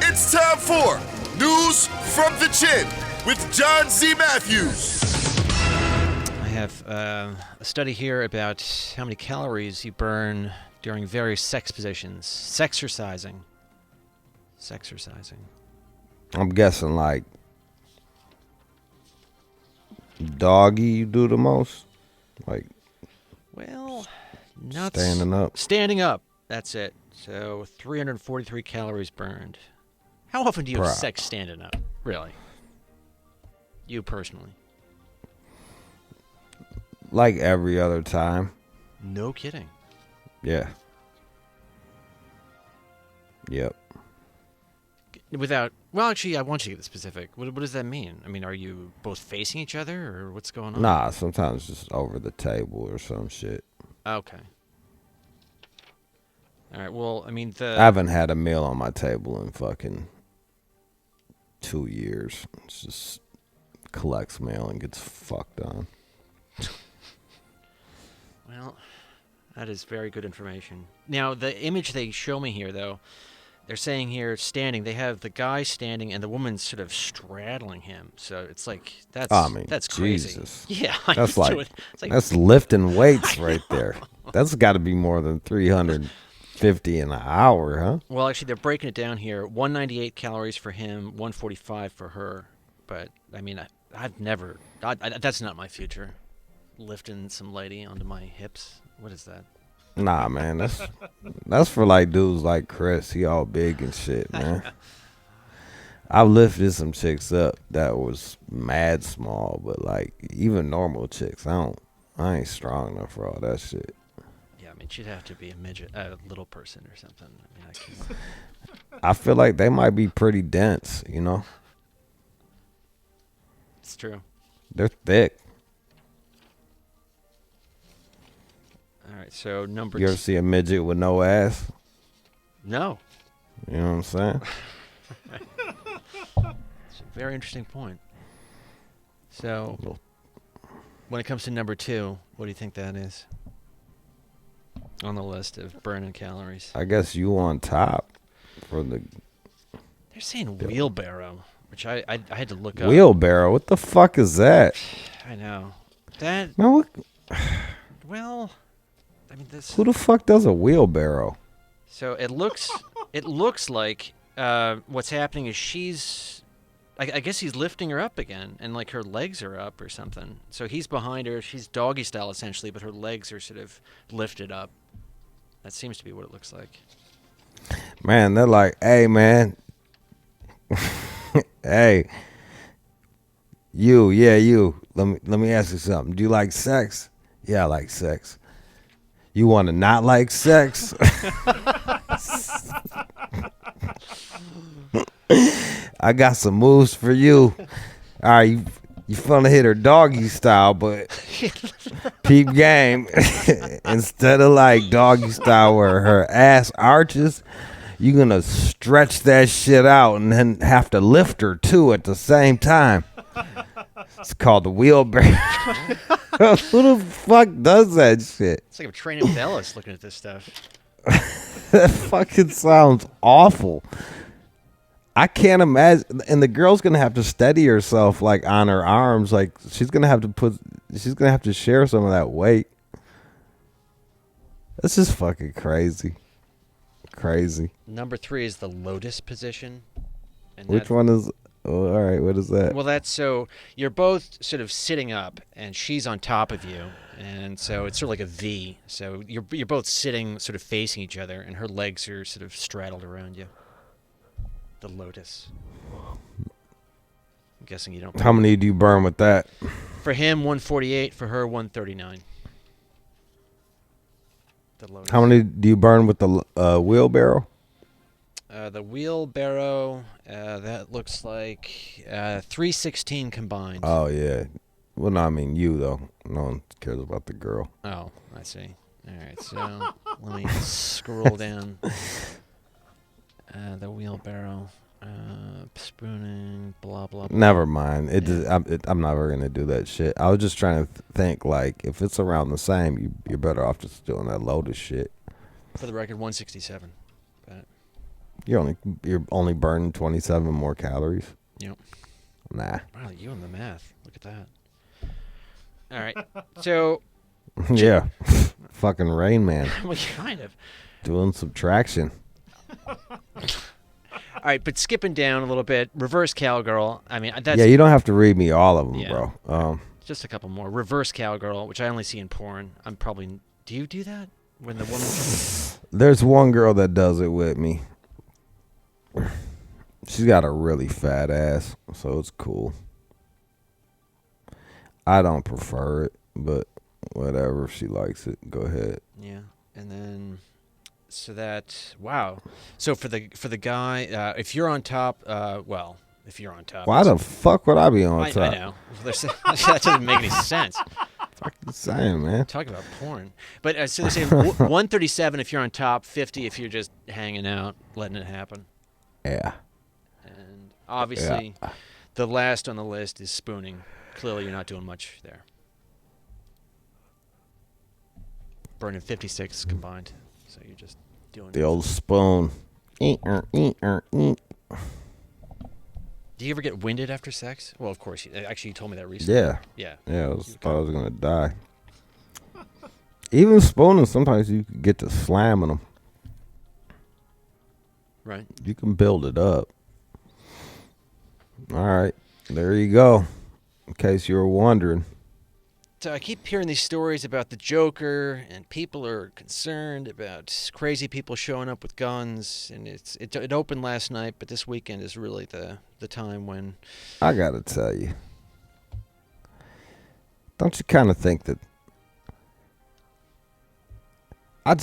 It's time for News from the Chin with John Z. Matthews. I have a study here about how many calories you burn during various sex positions. Sexercising. I'm guessing like doggy you do the most? Like, well, not standing up. Standing up. That's it. So 343 calories burned. How often do you have sex standing up? Really? You personally? Like every other time. No kidding. Yeah. Yep. Well, actually, I want you to get specific. What does that mean? I mean, are you both facing each other, or what's going on? Nah, sometimes just over the table or some shit. Okay. All right, well, I mean, I haven't had a meal on my table in fucking 2 years. It's just collects mail and gets fucked on. Well, that is very good information. Now, the image they show me here, though, they're saying here standing. They have the guy standing and the woman's sort of straddling him. So it's like that's crazy. Jesus. Yeah, that's like that's lifting weights right there. That's got to be more than 350 an hour, huh? Well, actually, they're breaking it down here. 198 calories for him, 145 for her. But I mean, I've never. That's not my future. Lifting some lady onto my hips. What is that? Nah, man, that's for like dudes like Chris. He all big and shit, man. I lifted some chicks up that was mad small, but like even normal chicks, I ain't strong enough for all that shit. Yeah, I mean, she'd have to be a midget, a little person or something. I mean, I feel like they might be pretty dense, you know. It's true. They're thick. All right, so number You ever see a midget with no ass? No. You know what I'm saying? It's a very interesting point. So, when it comes to number 2, what do you think that is on the list of burning calories? I guess you on top for the. They're saying wheelbarrow, which I had to look up. Wheelbarrow? What the fuck is that? I know. That. Man, what? Well. I mean, who the fuck does a wheelbarrow? So it looks like what's happening is she's, I guess he's lifting her up again, and like her legs are up or something. So he's behind her. She's doggy style essentially, but her legs are sort of lifted up. That seems to be what it looks like. Man, they're like, hey, man, hey, you. Let me ask you something. Do you like sex? Yeah, I like sex. You want to not like sex? I got some moves for you. All right, you finna hit her doggy style, but peep game. Instead of like doggy style where her ass arches, you're gonna stretch that shit out and then have to lift her too at the same time. It's called the wheelbarrow. Who the fuck does that shit? It's like I'm training with Ellis looking at this stuff. That fucking sounds awful. I can't imagine. And the girl's gonna have to steady herself like on her arms. Like she's gonna have to share some of that weight. That's just fucking crazy. Crazy. Number 3 is the lotus position. And which one is? Oh, all right, what is that? Well, that's so you're both sort of sitting up, and she's on top of you, and so it's sort of like a V. So you're both sitting, sort of facing each other, and her legs are sort of straddled around you. The lotus. I'm guessing you don't. How many do you burn with that? For him, 148. For her, 139. The lotus. How many do you burn with the wheelbarrow? The wheelbarrow, that looks like 316 combined. Oh, yeah. Well, no, I mean you, though. No one cares about the girl. Oh, I see. All right, so let me scroll down. The wheelbarrow, spooning, blah, blah, blah. Never mind. I'm never going to do that shit. I was just trying to think, like, if it's around the same, you're better off just doing that Lotus shit. For the record, 167. But You're only burning 27 more calories. Yep. Nah. Wow, you and the math. Look at that. All right. So. Yeah. Fucking Rain Man. Well, kind of. Doing subtraction. All right, but skipping down a little bit, reverse cowgirl. I mean, that's You don't have to read me all of them, bro. just a couple more. Reverse cowgirl, which I only see in porn. I'm probably. Do you do that when the woman? There's one girl that does it with me. She's got a really fat ass, so it's cool. I don't prefer it, but whatever. If she likes it, go ahead. Yeah, and then. So that So for the guy, if you're on top, if you're on top. Why the fuck would I be on top? I know. That doesn't make any sense. Fucking saying, man. Talking about porn, but so they say 137 if you're on top, 50 if you're just hanging out, letting it happen. Yeah. And obviously, the last on the list is spooning. Clearly, you're not doing much there. Burning 56 combined. So you're just doing the old spoon. Do you ever get winded after sex? Well, of course. Actually, you told me that recently. Yeah. Yeah. Thought I was gonna die. Even spooning, sometimes you can get to slamming them. Right. You can build it up. All right, there you go. In case you were wondering. So I keep hearing these stories about the Joker, and people are concerned about crazy people showing up with guns. And it opened last night, but this weekend is really the time when. I gotta tell you, don't you kind of think that? I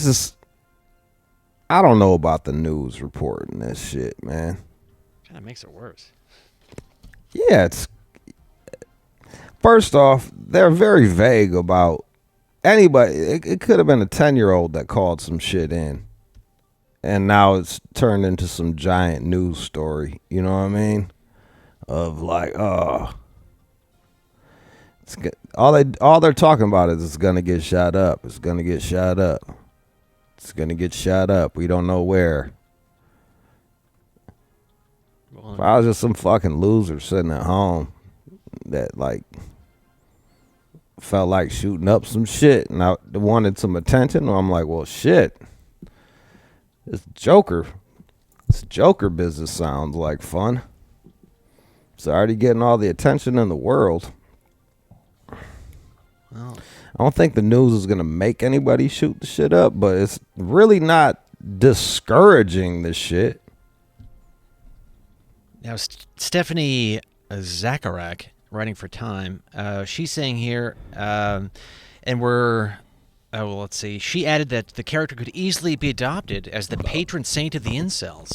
don't know about the news reporting this shit, man. Kind of makes it worse. Yeah, it's. First off, they're very vague about anybody. It could have been a 10-year-old that called some shit in. And now it's turned into some giant news story. You know what I mean? Of like, all they're talking about is it's going to get shot up. It's going to get shot up. It's going to get shot up. We don't know where. Well, if I was just some fucking loser sitting at home that like felt like shooting up some shit and I wanted some attention, I'm like, well, shit. This Joker business sounds like fun. It's already getting all the attention in the world. Well, I don't think the news is going to make anybody shoot the shit up, but it's really not discouraging the shit. Now, Stephanie Zacharek, writing for Time, she's saying here, and let's see. She added that the character could easily be adopted as the patron saint of the incels.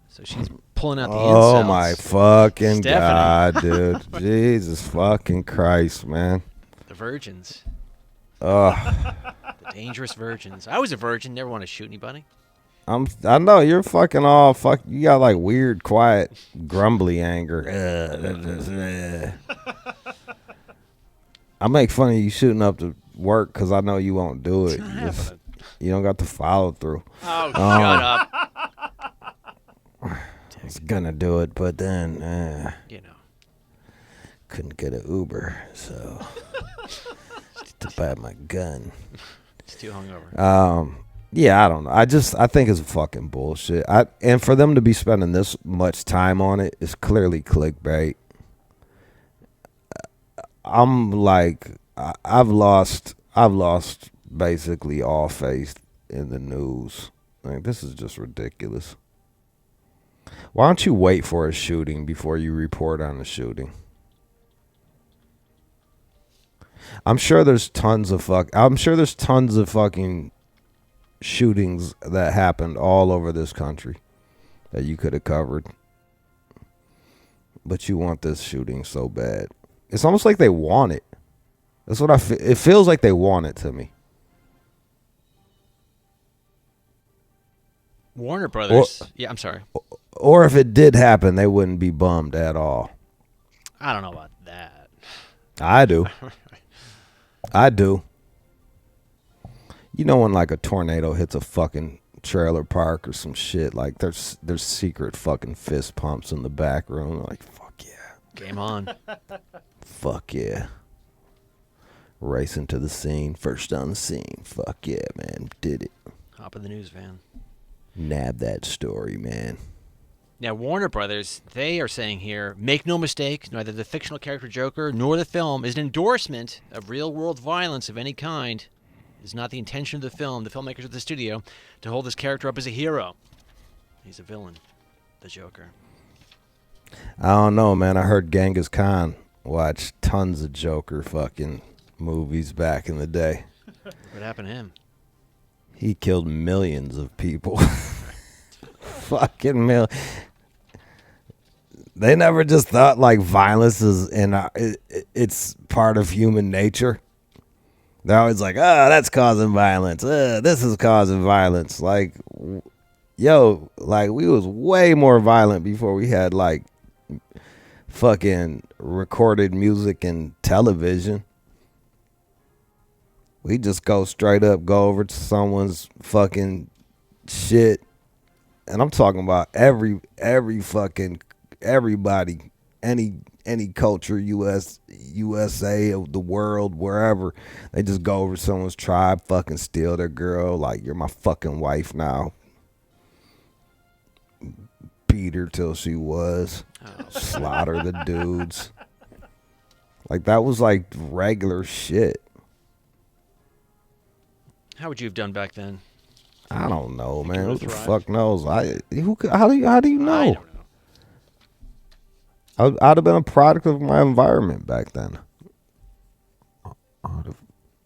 So she's pulling out the incels. Oh, my fucking Stephanie. God, dude. Jesus fucking Christ, man. The virgins. Ugh. The dangerous virgins. I was a virgin, never want to shoot anybody. I know you're fucking all fuck. You got like weird, quiet, grumbly anger. I make fun of you shooting up to work because I know you won't do it. You don't got to follow through. Oh, shut up. I was gonna do it, but then couldn't get an Uber, so to buy my gun. It's too hungover. Yeah, I don't know. I think it's fucking bullshit. And for them to be spending this much time on it is clearly clickbait. I'm like, I've lost basically all faith in the news. Like, this is just ridiculous. Why don't you wait for a shooting before you report on the shooting? I'm sure there's tons of fucking shootings that happened all over this country that you could have covered, but you want this shooting so bad. It's almost like they want it. That's what it feels like they want it to me. Warner Brothers. I'm sorry. Or if it did happen, they wouldn't be bummed at all. I don't know about that. I do. I do. You know when like a tornado hits a fucking trailer park or some shit. Like there's secret fucking fist pumps in the back room. Like fuck yeah, Game on. fuck yeah. Racing to the scene, first on the scene. Fuck yeah, man, did it. Hop in the news van. Nab that story, man. Now, Warner Brothers, they are saying here, make no mistake, neither the fictional character Joker nor the film is an endorsement of real-world violence of any kind. It is not the intention of the film, the filmmakers of the studio, to hold this character up as a hero. He's a villain, the Joker. I don't know, man. I heard Genghis Khan watched tons of Joker fucking movies back in the day. What happened to him? He killed millions of people. Fucking millions. They never just thought like violence is it's part of human nature. They're always like, oh, that's causing violence. This is causing violence. Like, yo, like we was way more violent before we had like fucking recorded music and television. We just go straight up, go over to someone's fucking shit. And I'm talking about every fucking everybody, any culture, USA, the world, wherever. They just go over to someone's tribe, fucking steal their girl. Like, you're my fucking wife now. Beat her till she was. Slaughter the dudes. Like, that was like regular shit. How would you have done back then? I don't know, man. you Who the would've fuck knows? How do you know? I don't know. I'd have been a product of my environment back then. Would you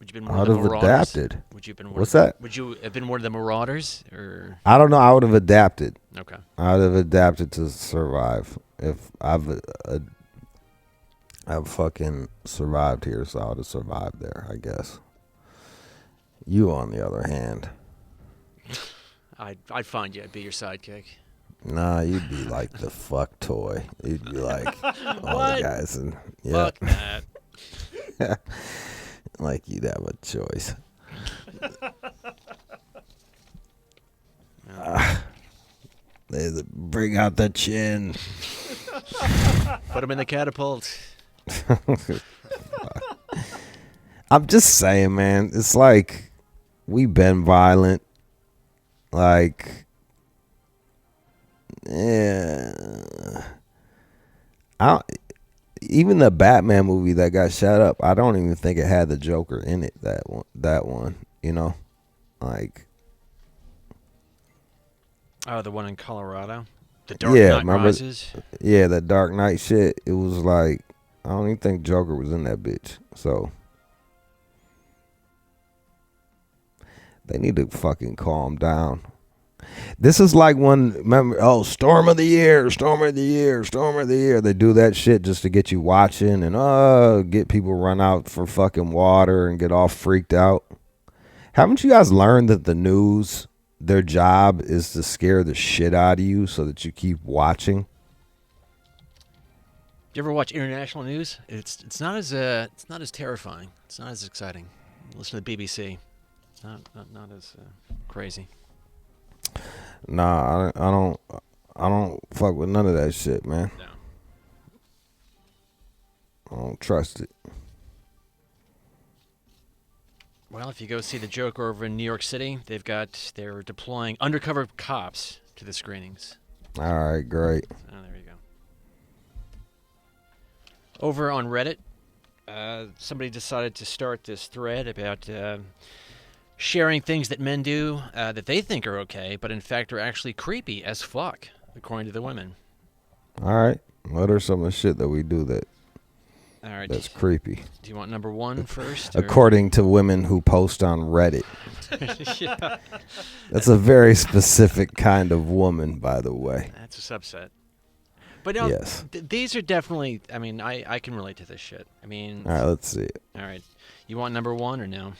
have been one I'd of the have Marauders? adapted. Would you have been What's that? Would you have been one of the Marauders? Or I don't know. I would have adapted. okay. I would have adapted to survive. If I've fucking survived here, so I would have survived there, I guess. You, on the other hand, I'd find you. I'd be your sidekick. nah, you'd be like the fuck toy. You'd be like all the guys, and yeah, Fuck that. like you'd have a choice. Bring out the chin. Put him in the catapult. I'm just saying, man. It's like we've been violent. Like, yeah. Even the Batman movie that got shot up, I don't even think it had the Joker in it. That one, you know, like. Oh, the one in Colorado? The Dark Knight Rises? Yeah, the Dark Knight shit. It was like, I don't even think Joker was in that bitch. So they need to fucking calm down. This is like when, remember, Storm of the Year, Storm of the Year, Storm of the Year. They do that shit just to get you watching and get people run out for fucking water and get all freaked out. Haven't you guys learned that the news, their job is to scare the shit out of you so that you keep watching? You ever watch international news? It's not as terrifying. It's not as exciting. Listen to the BBC. It's not as crazy. Nah, I don't fuck with none of that shit, man. No. I don't trust it. Well, if you go see the Joker over in New York City, they're deploying undercover cops to the screenings. All right, great. Oh, there you go. Over on Reddit, somebody decided to start this thread about sharing things that men do that they think are okay, but in fact are actually creepy as fuck, according to the women. All right. What are some of the shit that we do All right. that's creepy? Do you want number one first? Or? According to women who post on Reddit. Yeah. That's a very specific kind of woman, by the way. That's a subset. But no, Yes. These are definitely, I mean, I can relate to this shit. I mean. All right, let's see it. All right. You want number one or no?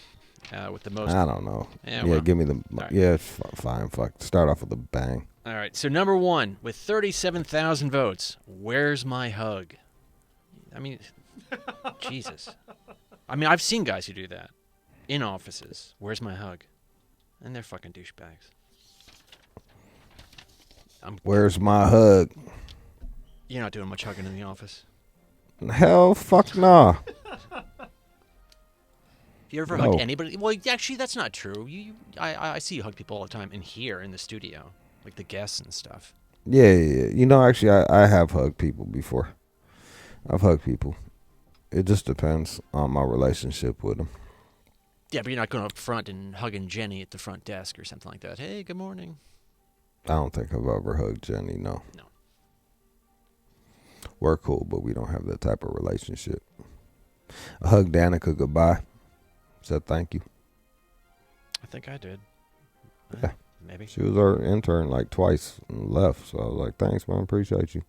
With the most. I don't know. Yeah, Yeah, well, give me the. right. Yeah, fine. Fuck. Start off with a bang. All right. So number one, with 37,000 votes, where's my hug? I mean, Jesus. I mean, I've seen guys who do that in offices. Where's my hug? And they're fucking douchebags. Where's my hug? You're not doing much hugging in the office. Hell, fuck nah. You ever hug anybody? Well, actually, that's not true. I see you hug people all the time in here in the studio, like the guests and stuff. Yeah. Actually, I have hugged people before. I've hugged people. It just depends on my relationship with them. Yeah, but you're not going up front and hugging Jenny at the front desk or something like that. Hey, good morning. I don't think I've ever hugged Jenny, no. No. We're cool, but we don't have that type of relationship. I hugged Danica goodbye. Said thank you. I think I did. Yeah. Maybe. She was our intern like twice and left, so I was like, thanks, man, appreciate you.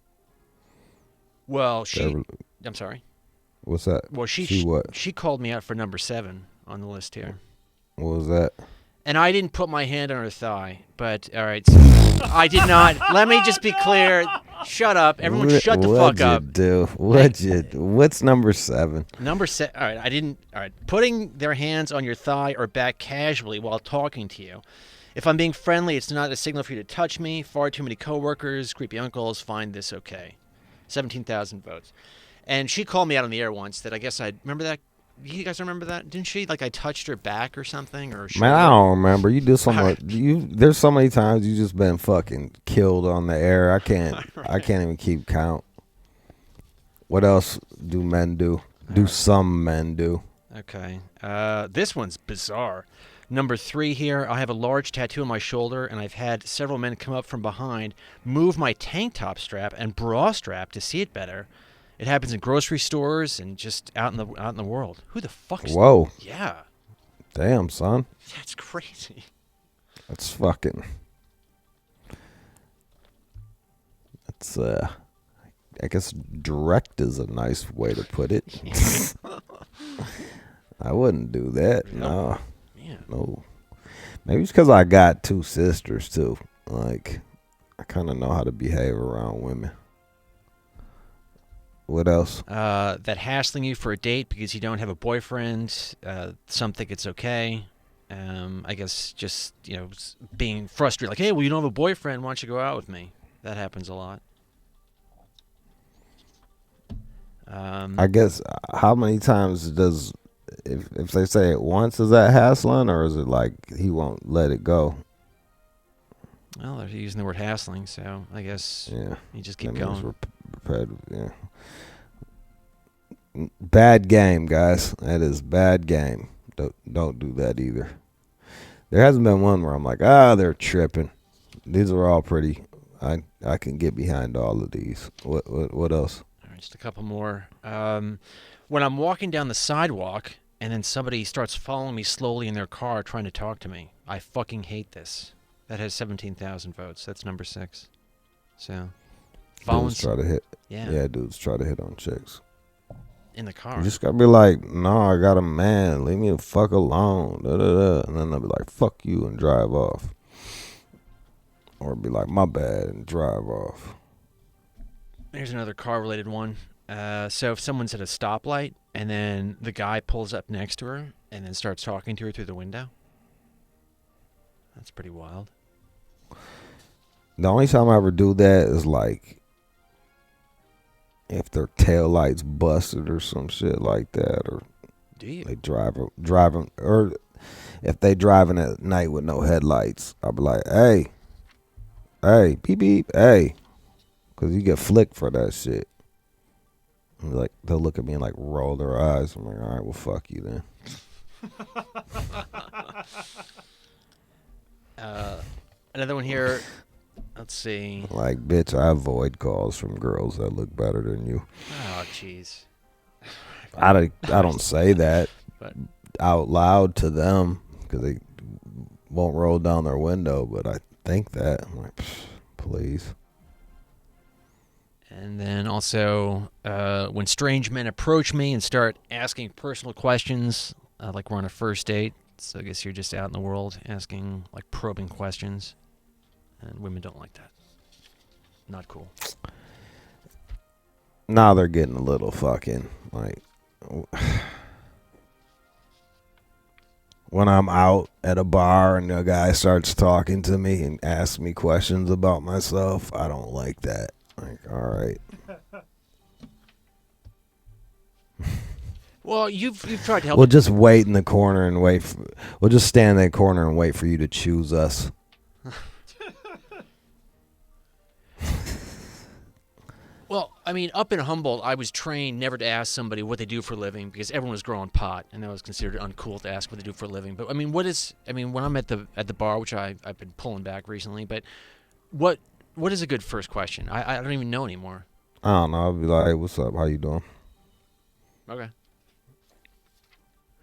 Well, I'm sorry. What's that? Well, she called me out for number 7 on the list here. What was that? And I didn't put my hand on her thigh, but all right. So I did not. Let me just be clear. Shut up. Everyone shut the fuck up. What'd you do? What's number 7? Number 7. All right. I didn't. All right. Putting their hands on your thigh or back casually while talking to you. If I'm being friendly, it's not a signal for you to touch me. Far too many coworkers, creepy uncles find this okay. 17,000 votes. And she called me out on the air once that I guess remember that. You guys remember that? Didn't she? Like I touched her back or something? Or man, I don't remember. You do so much. There's so many times you just been fucking killed on the air. I can't even keep count. What else do men do? Some men do? Okay. This one's bizarre. Number 3 here. I have a large tattoo on my shoulder, and I've had several men come up from behind, move my tank top strap and bra strap to see it better. It happens in grocery stores and just out in the world. Who the fuck is... Whoa. Yeah. Damn, son. That's crazy. That's fucking... That's, I guess direct is a nice way to put it. I wouldn't do that, no. Yeah. No. Maybe it's because I got 2 sisters, too. Like, I kind of know how to behave around women. What else? That hassling you for a date because you don't have a boyfriend. Some think it's okay. I guess just, being frustrated. Like, hey, well, you don't have a boyfriend. Why don't you go out with me? That happens a lot. I guess, how many times does, if they say it once, is that hassling? Or is it like he won't let it go? Well, they're using the word hassling, so I guess you just keep going. Yeah. Bad game, guys. That is bad game. Don't do that either. There hasn't been one where I'm like, they're tripping. These are all pretty. I can get behind all of these. What else? All right, just a couple more. When I'm walking down the sidewalk and then somebody starts following me slowly in their car trying to talk to me, I fucking hate this. That has 17,000 votes. That's number 6. So, dudes try to hit. Yeah, dudes try to hit on chicks in the car. You just gotta be like, no, I got a man. Leave me the fuck alone. Da, da, da. And then they'll be like, fuck you, and drive off. Or be like, my bad, and drive off. Here's another car-related one. So if someone's at a stoplight and then the guy pulls up next to her and then starts talking to her through the window, that's pretty wild. The only time I ever do that is like if their tail lights busted or some shit like that, or do you? They driving, or if they driving at night with no headlights, I'll be like, hey, beep beep, hey, because you get flicked for that shit. And like they'll look at me and like roll their eyes. I'm like, all right, well, fuck you then. Another one here. Let's see. Like, bitch, I avoid calls from girls that look better than you. Oh, jeez. I don't say that but out loud to them because they won't roll down their window, but I think that. I'm like, please. And then also, when strange men approach me and start asking personal questions, like we're on a first date, so I guess you're just out in the world asking, like, probing questions. And women don't like that. Not cool. Now they're getting a little fucking, like, when I'm out at a bar and the guy starts talking to me and asks me questions about myself. I don't like that. Like, all right. Well, you've tried to help. We'll just wait in the corner and wait. We'll just stand in that corner and wait for you to choose us. Well, I mean, up in Humboldt, I was trained never to ask somebody what they do for a living because everyone was growing pot, and that was considered uncool to ask what they do for a living. But I mean, when I'm at the bar, which I've been pulling back recently, but what is a good first question? I don't even know anymore. I don't know. I'll be like, hey, what's up? How you doing? Okay.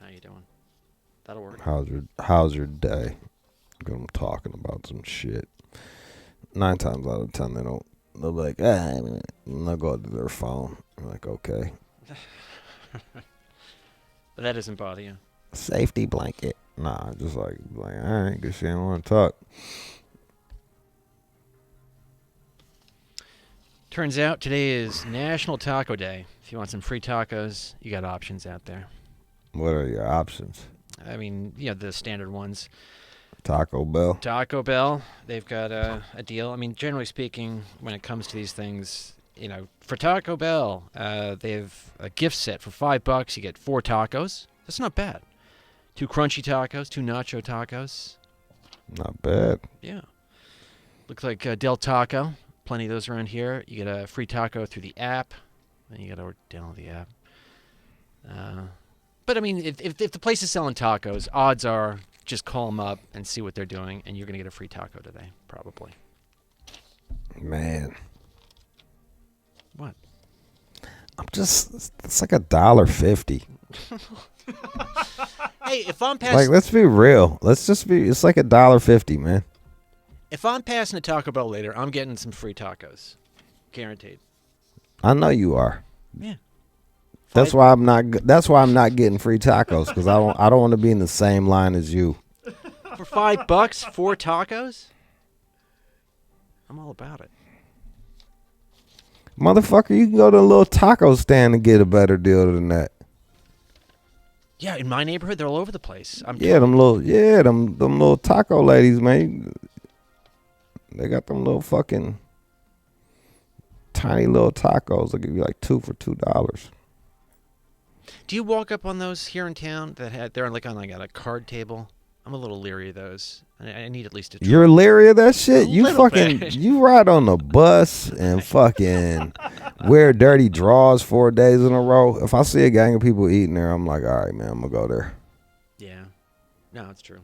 How you doing? That'll work. How's your day? I'm talking about some shit. 9 times out of 10, they'll be like, and they'll go to their phone. I'm like, okay. But that doesn't bother you. Safety blanket. Nah, just like all right, good shit. I don't want to talk. Turns out today is National Taco Day. If you want some free tacos, you got options out there. What are your options? I mean, the standard ones. Taco Bell. Taco Bell, they've got a deal. I mean, generally speaking, when it comes to these things, for Taco Bell, they have a gift set for $5. You get 4 tacos. That's not bad. 2 crunchy tacos, 2 nacho tacos. Not bad. Yeah. Looks like Del Taco. Plenty of those around here. You get a free taco through the app. Then you got to download the app. But I mean, if the place is selling tacos, odds are just call them up and see what they're doing, and you're going to get a free taco today, probably. Man. What? It's like $1.50. Hey, if I'm passing... Like, let's be real. It's like $1.50, man. If I'm passing a Taco Bell later, I'm getting some free tacos. Guaranteed. I know you are. Yeah. That's why I'm not getting free tacos, because I don't want to be in the same line as you. For $5, 4 tacos? I'm all about it. Motherfucker, you can go to a little taco stand and get a better deal than that. Yeah, in my neighborhood, they're all over the place. Them little taco ladies, man. They got them little fucking tiny little tacos. They'll give you like 2 for $2. Do you walk up on those here in town they're like on a card table? I'm a little leery of those. I need at least a try. You're leery of that shit? Bit. You ride on the bus and fucking wear dirty drawers 4 days in a row. If I see a gang of people eating there, I'm like, all right, man, I'm gonna go there. Yeah. No, it's true.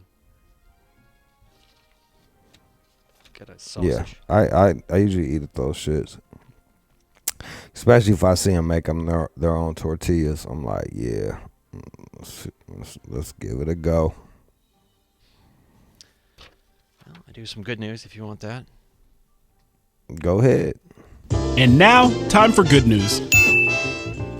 Get a sausage. Yeah, I usually eat at those shits. Especially if I see them make them their own tortillas. I'm like, yeah, let's give it a go. Well, I do some good news if you want that. Go ahead. And now, time for good news.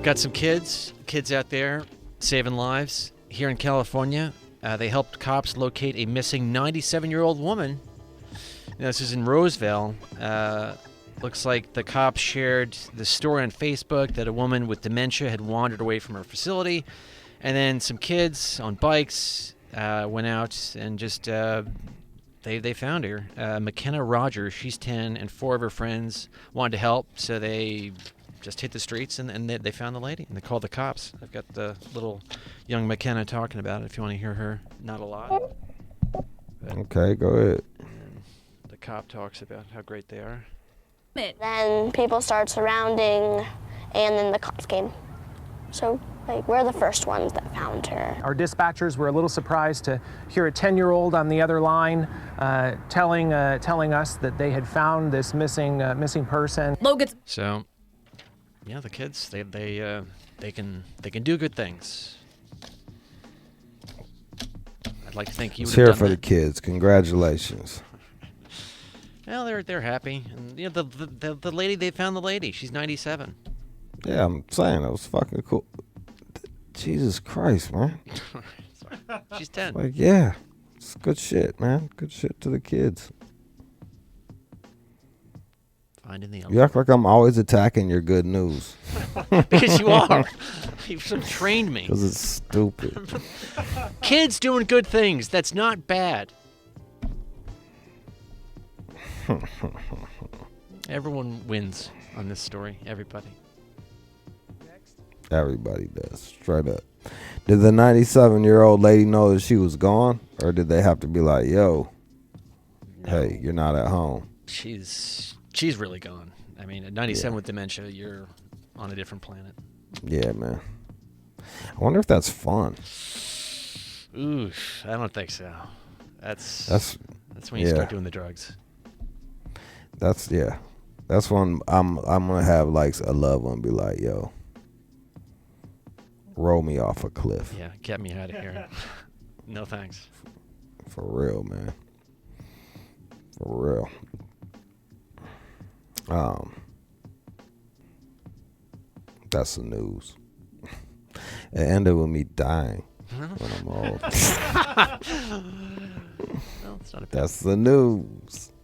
Got some kids out there saving lives. Here in California, they helped cops locate a missing 97-year-old woman. Now, this is in Roseville. Looks like the cops shared the story on Facebook that a woman with dementia had wandered away from her facility. And then some kids on bikes went out and just they found her. McKenna Rogers, she's 10, and 4 of her friends wanted to help. So they just hit the streets and they found the lady. And they called the cops. I've got the little young McKenna talking about it if you want to hear her. Not a lot. Okay, go ahead. And the cop talks about how great they are. Then people started surrounding, and then the cops came. So, we're the first ones that found her. Our dispatchers were a little surprised to hear a 10-year-old on the other line telling us that they had found this missing person. So, yeah, the kids they can do good things. I'd like to think you would Let's have hear done for that. the kids. Congratulations. Well, they're happy, and the lady, they found the lady. She's 97. Yeah, I'm saying that was fucking cool. Jesus Christ, man. Sorry. She's 10. Like, yeah, it's good shit, man. Good shit to the kids. Finding the You act like I'm always attacking your good news. Because you are. You've sort of trained me. Because it's stupid. Kids doing good things. That's not bad. Everyone wins on this story. Everybody. Everybody does. Straight up. Did the 97-year-old lady know that she was gone? Or did they have to be like, yo, hey, you're not at home? She's really gone. I mean, at 97 with dementia, you're on a different planet. Yeah, man. I wonder if that's fun. Ooh, I don't think so. That's when you start doing the drugs. That's when I'm gonna have like a loved one be like, yo, roll me off a cliff. Yeah, get me out of here. No thanks. For real, man. For real. That's the news. It ended with me dying when I'm old. Well, it's not a bad That's the news.